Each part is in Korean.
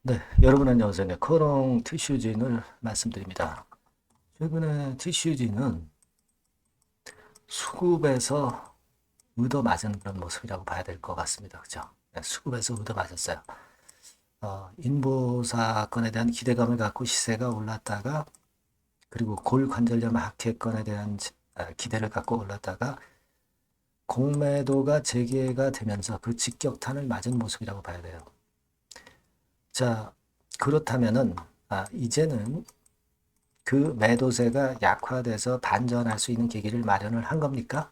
네, 여러분 안녕하세요. 네, 커롱 TCU진을 말씀드립니다. 최근에 TCU진은 수급에서 얻어맞은 그런 모습이라고 봐야 될 것 같습니다. 그죠? 네, 수급에서 얻어맞았어요. 인보사건에 대한 기대감을 갖고 시세가 올랐다가 그리고 골관절염 학회건에 대한 기대를 갖고 올랐다가 공매도가 재개가 되면서 그 직격탄을 맞은 모습이라고 봐야 돼요. 자, 그렇다면은 이제는 그 매도세가 약화돼서 반전할 수 있는 계기를 마련을 한 겁니까?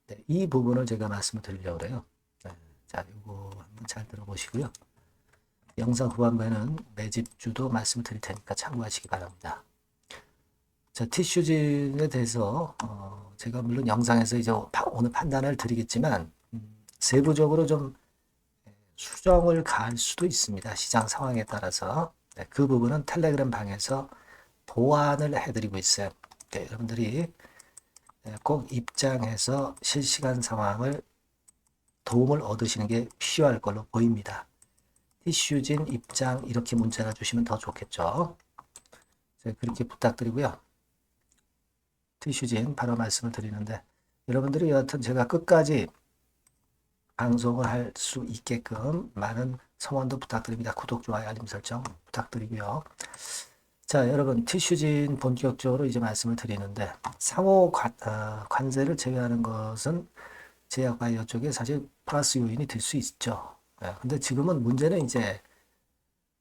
네, 이 부분을 제가 말씀을 드리려고 해요. 네, 자, 이거 한번 잘 들어보시고요. 영상 후반부에는 매집주도 말씀을 드릴 테니까 참고하시기 바랍니다. 자, 티슈진에 대해서 제가 물론 영상에서 이제 오늘 판단을 드리겠지만 세부적으로 좀 수정을 가할 수도 있습니다. 시장 상황에 따라서. 네, 그 부분은 텔레그램 방에서 보완을 해드리고 있어요. 네, 여러분들이 꼭 입장해서 실시간 상황을 도움을 얻으시는 게 필요할 걸로 보입니다. 티슈진 입장 이렇게 문자를 주시면 더 좋겠죠. 그렇게 부탁드리고요. 티슈진 바로 말씀을 드리는데 여러분들이 여하튼 제가 끝까지 방송을 할 수 있게끔 많은 성원도 부탁드립니다. 구독, 좋아요, 알림 설정 부탁드리고요. 자, 여러분 티슈진 본격적으로 이제 말씀을 드리는데 상호 관세를 제외하는 것은 제약바이오 쪽에 사실 플러스 요인이 될 수 있죠. 근데 지금은 문제는 이제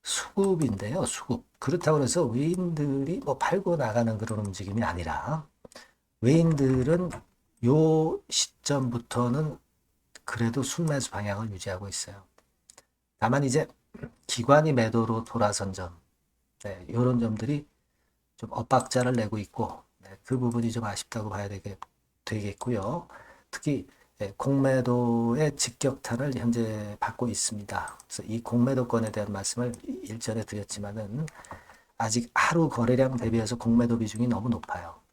수급인데요. 수급. 그렇다고 해서 외인들이 뭐 팔고 나가는 그런 움직임이 아니라 외인들은 요 시점부터는 그래도 순매수 방향을 유지하고 있어요. 다만 이제 기관이 매도로 돌아선 점, 네, 이런 점들이 좀 엇박자를 내고 있고 네, 그 부분이 좀 아쉽다고 봐야 되겠고요. 특히 공매도의 직격탄을 현재 받고 있습니다. 그래서 이 공매도권에 대한 말씀을 일전에 드렸지만은 아직 하루 거래량 대비해서 공매도 비중이 너무 높아요.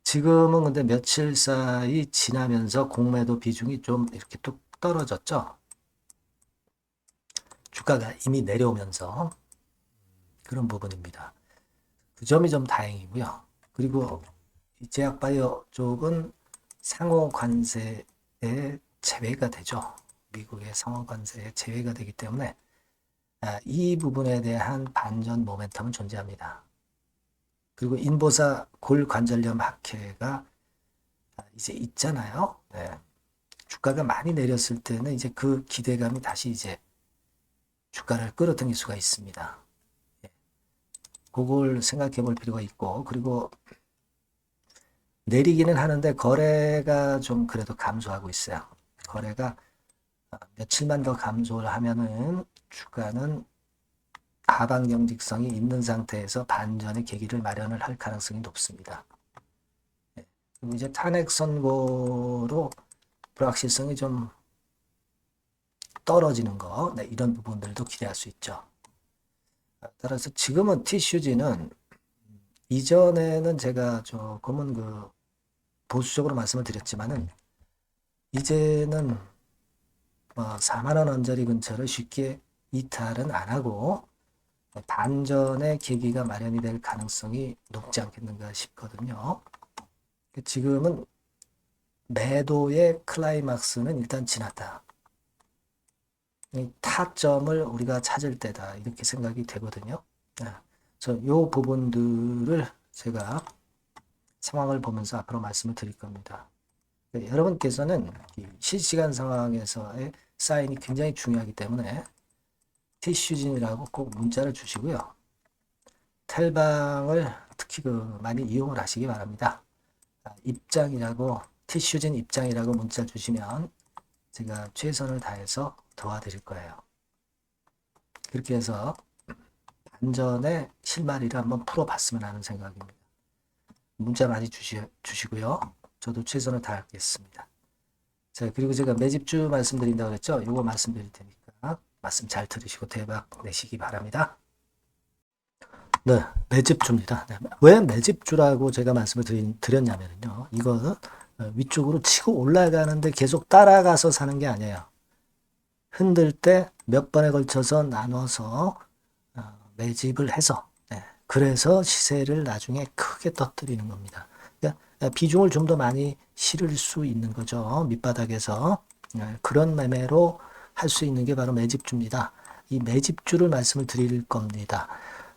지금은 근데 며칠 사이 지나면서 공매도 비중이 좀 이렇게 뚝 떨어졌죠. 주가가 이미 내려오면서 그런 부분입니다. 그 점이 좀 다행이고요. 그리고 제약바이오 쪽은 상호 관세에 제외가 되죠. 미국의 상호 관세에 제외가 되기 때문에 이 부분에 대한 반전 모멘텀은 존재합니다. 그리고 인보사 골관절염 학회가 이제 있잖아요. 네. 주가가 많이 내렸을 때는 이제 그 기대감이 다시 이제 주가를 끌어당길 수가 있습니다. 예. 그걸 생각해 볼 필요가 있고, 그리고 내리기는 하는데 거래가 좀 그래도 감소하고 있어요. 거래가 며칠만 더 감소를 하면은 주가는 하방 경직성이 있는 상태에서 반전의 계기를 마련을 할 가능성이 높습니다. 예. 그리고 이제 탄핵 선고로 불확실성이 좀 떨어지는 거, 네, 이런 부분들도 기대할 수 있죠. 따라서 지금은 티슈지는 이전에는 제가 조금은 그 보수적으로 말씀을 드렸지만은 이제는 4만 원 언저리 근처를 쉽게 이탈은 안 하고 반전의 계기가 마련이 될 가능성이 높지 않겠는가 싶거든요. 지금은 매도의 클라이막스는 일단 지났다. 타점을 우리가 찾을 때다. 이렇게 생각이 되거든요. 그래서 이 부분들을 제가 상황을 보면서 앞으로 말씀을 드릴 겁니다. 여러분께서는 실시간 상황에서의 사인이 굉장히 중요하기 때문에 티슈진이라고 꼭 문자를 주시고요. 텔방을 특히 많이 이용을 하시기 바랍니다. 입장이라고 티슈진 입장이라고 문자 주시면 제가 최선을 다해서 도와드릴 거예요. 그렇게 해서 반전의 실마리를 한번 풀어봤으면 하는 생각입니다. 문자 많이 주시고요. 저도 최선을 다하겠습니다. 자, 그리고 제가 매집주 말씀드린다고 그랬죠? 이거 말씀드릴 테니까 말씀 잘 들으시고 대박 내시기 바랍니다. 네, 매집주입니다. 네, 왜 매집주라고 제가 말씀을 드렸냐면요. 이거는 위쪽으로 치고 올라가는데 계속 따라가서 사는 게 아니에요. 흔들 때 몇 번에 걸쳐서 나눠서 매집을 해서 그래서 시세를 나중에 크게 떠뜨리는 겁니다. 그러니까 비중을 좀 더 많이 실을 수 있는 거죠. 밑바닥에서 그런 매매로 할 수 있는 게 바로 매집주입니다. 이 매집주를 말씀을 드릴 겁니다.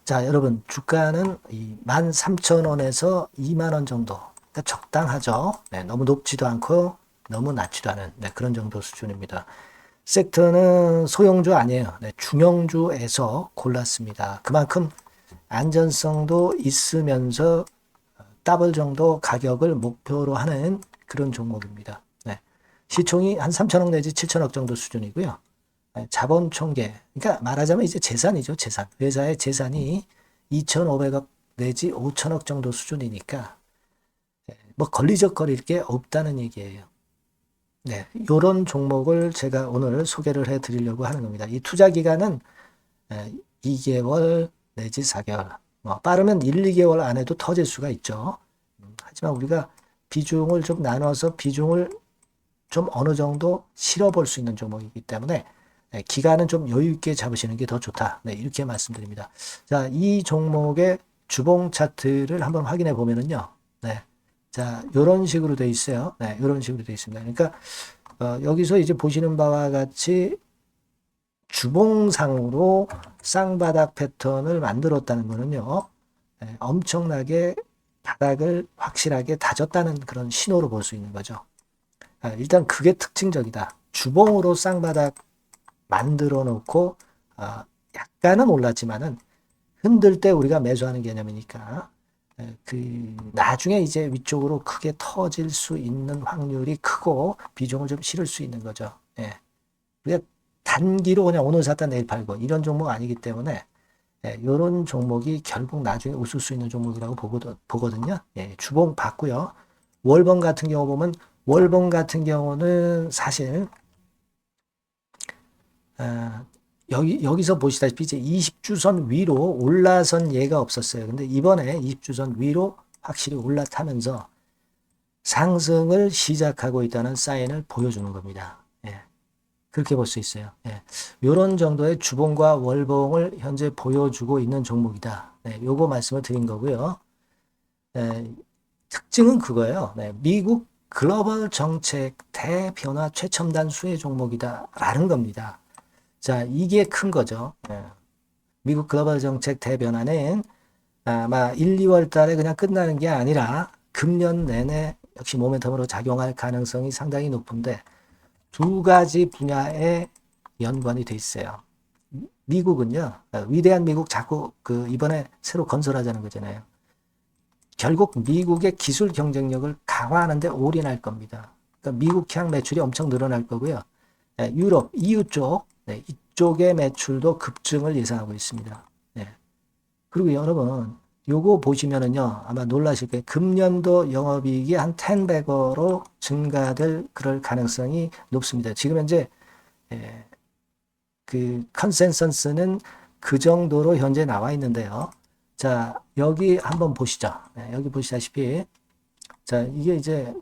자, 여러분 주가는 13,000원에서 2만 원 정도, 그러니까 적당하죠. 너무 높지도 않고 너무 낮지도 않은 그런 정도 수준입니다. 섹터는 소형주 아니에요. 중형주에서 골랐습니다. 그만큼 안전성도 있으면서 더블 정도 가격을 목표로 하는 그런 종목입니다. 시총이 한 3천억 내지 7천억 정도 수준이고요. 자본 총계, 그러니까 말하자면 이제 재산이죠, 재산. 회사의 재산이 2,500억 내지 5천억 정도 수준이니까 뭐 걸리적거릴 게 없다는 얘기예요. 이런 종목을 제가 오늘 소개를 해 드리려고 하는 겁니다. 이 투자 기간은 2개월 내지 4개월, 빠르면 1, 2개월 안에도 터질 수가 있죠. 하지만 우리가 비중을 좀 나눠서 비중을 좀 어느 정도 실어 볼 수 있는 종목이기 때문에 기간은 좀 여유 있게 잡으시는 게 더 좋다. 이렇게 말씀드립니다. 자, 이 종목의 주봉 차트를 한번 확인해 보면은요. 자, 요런 식으로 돼 있어요. 요런 식으로 돼 있습니다. 그러니까 여기서 이제 보시는 바와 같이 주봉상으로 쌍바닥 패턴을 만들었다는 거는요. 엄청나게 바닥을 확실하게 다졌다는 그런 신호로 볼 수 있는 거죠. 일단 그게 특징적이다. 주봉으로 쌍바닥 만들어 놓고 약간은 올랐지만은 흔들 때 우리가 매수하는 개념이니까 나중에 이제 위쪽으로 크게 터질 수 있는 확률이 크고 비중을 좀 실을 수 있는 거죠. 우리가 단기로 그냥 오늘 샀다 내일 팔고 이런 종목 아니기 때문에 이런 종목이 결국 나중에 웃을 수 있는 종목이라고 보거든요. 주봉 봤고요. 월봉 같은 경우 보면 월봉 같은 경우는 사실 여기서 보시다시피 이제 20주선 위로 올라선 예가 없었어요. 근데 이번에 20주선 위로 확실히 올라타면서 상승을 시작하고 있다는 사인을 보여주는 겁니다. 그렇게 볼 수 있어요. 이런 정도의 주봉과 월봉을 현재 보여주고 있는 종목이다. 요거 말씀을 드린 거고요. 특징은 그거예요. 미국 글로벌 정책 대변화 최첨단 수혜 종목이다라는 겁니다. 자, 이게 큰 거죠. 미국 글로벌 정책 대변화는 아마 1, 2월 달에 그냥 끝나는 게 아니라 금년 내내 역시 모멘텀으로 작용할 가능성이 상당히 높은데 두 가지 분야에 연관이 돼 있어요. 미국은요, 위대한 미국 자꾸 이번에 새로 건설하자는 거잖아요. 결국 미국의 기술 경쟁력을 강화하는 데 올인할 겁니다. 그러니까 미국향 매출이 엄청 늘어날 거고요. 유럽, EU 쪽, 이쪽의 매출도 급증을 예상하고 있습니다. 그리고 여러분, 요거 보시면은요, 아마 놀라실 거예요. 금년도 영업이익이 한 10배로 증가될 그럴 가능성이 높습니다. 지금 현재, 그 컨센서스는 그 정도로 현재 나와 있는데요. 자, 여기 한번 보시죠. 여기 보시다시피, 자, 이게 이제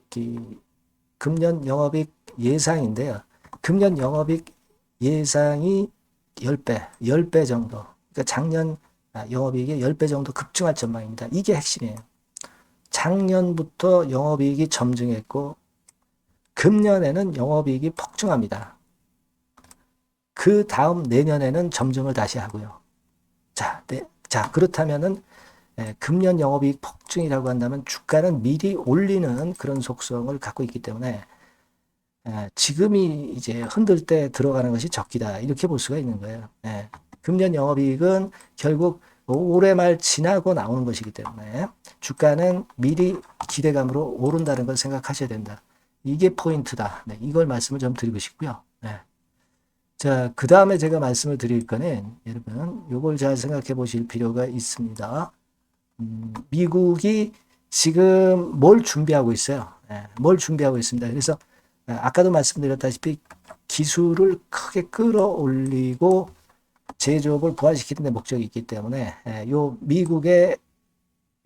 금년 영업이익 예상인데요. 금년 영업이익 예상이 10배 정도. 그러니까 작년 영업이익이 10배 정도 급증할 전망입니다. 이게 핵심이에요. 작년부터 영업이익이 점증했고, 금년에는 영업이익이 폭증합니다. 그 다음 내년에는 점증을 다시 하고요. 자, 그렇다면은 금년 영업이익 폭증이라고 한다면 주가는 미리 올리는 그런 속성을 갖고 있기 때문에 지금이 이제 흔들 때 들어가는 것이 적기다. 이렇게 볼 수가 있는 거예요. 금년 영업이익은 결국 올해 말 지나고 나오는 것이기 때문에 주가는 미리 기대감으로 오른다는 걸 생각하셔야 된다. 이게 포인트다. 이걸 말씀을 좀 드리고 싶고요. 자, 그 다음에 제가 말씀을 드릴 거는 여러분 요걸 잘 생각해 보실 필요가 있습니다. 미국이 지금 뭘 준비하고 있어요. 뭘 준비하고 있습니다. 그래서 아까도 말씀드렸다시피 기술을 크게 끌어올리고 제조업을 부활시키는 데 목적이 있기 때문에 요 미국의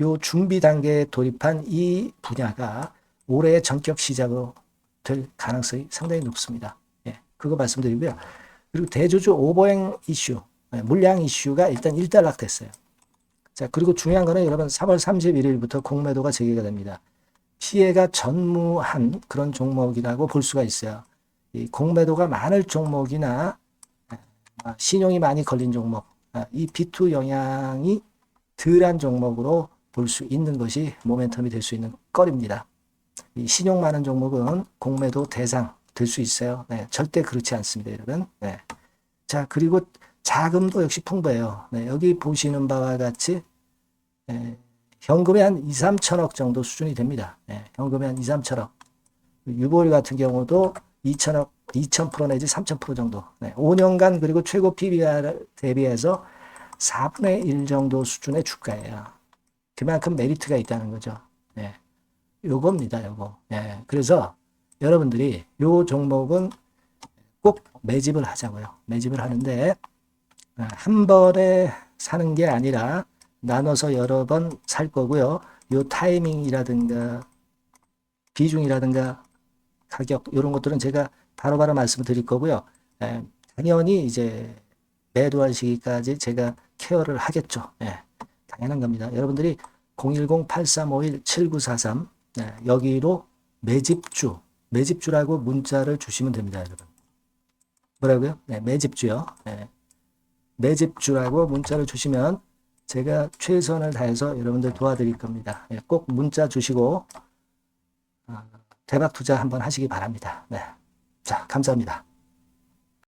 요 준비 단계에 돌입한 이 분야가 올해의 전격 시작으로 될 가능성이 상당히 높습니다. 그거 말씀드리고요. 그리고 대주주 오버행 이슈, 물량 이슈가 일단 일단락됐어요. 자, 그리고 중요한 거는 여러분 3월 31일부터 공매도가 재개가 됩니다. 피해가 전무한 그런 종목이라고 볼 수가 있어요. 이 공매도가 많을 종목이나 신용이 많이 걸린 종목, 이 B2 영향이 덜한 종목으로 볼 수 있는 것이 모멘텀이 될 수 있는 거리입니다. 이 신용 많은 종목은 공매도 대상 될 수 있어요. 네, 절대 그렇지 않습니다, 여러분. 네. 자, 그리고 자금도 역시 풍부해요. 네, 여기 보시는 바와 같이 현금이 한 2, 3천억 정도 수준이 됩니다. 네, 현금이 한 2, 3천억. 유보율 같은 경우도 2천억, 2,000% 내지 3,000% 정도. 네, 5년간 그리고 최고 PBR 대비해서 4분의 1 정도 수준의 주가예요. 그만큼 메리트가 있다는 거죠. 네, 요겁니다, 요거. 네, 그래서 여러분들이 요 종목은 꼭 매집을 하자고요. 매집을 하는데 한 번에 사는 게 아니라 나눠서 여러 번 살 거고요. 요 타이밍이라든가 비중이라든가 가격 이런 것들은 제가 바로바로 말씀을 드릴 거고요. 당연히 이제 매도할 시기까지 제가 케어를 하겠죠. 당연한 겁니다. 여러분들이 010-8351-7943 여기로 매집주라고 문자를 주시면 됩니다, 여러분. 뭐라고요? 매집주요. 매집주라고 문자를 주시면 제가 최선을 다해서 여러분들 도와드릴 겁니다. 꼭 문자 주시고 대박 투자 한번 하시기 바랍니다. 자, 감사합니다.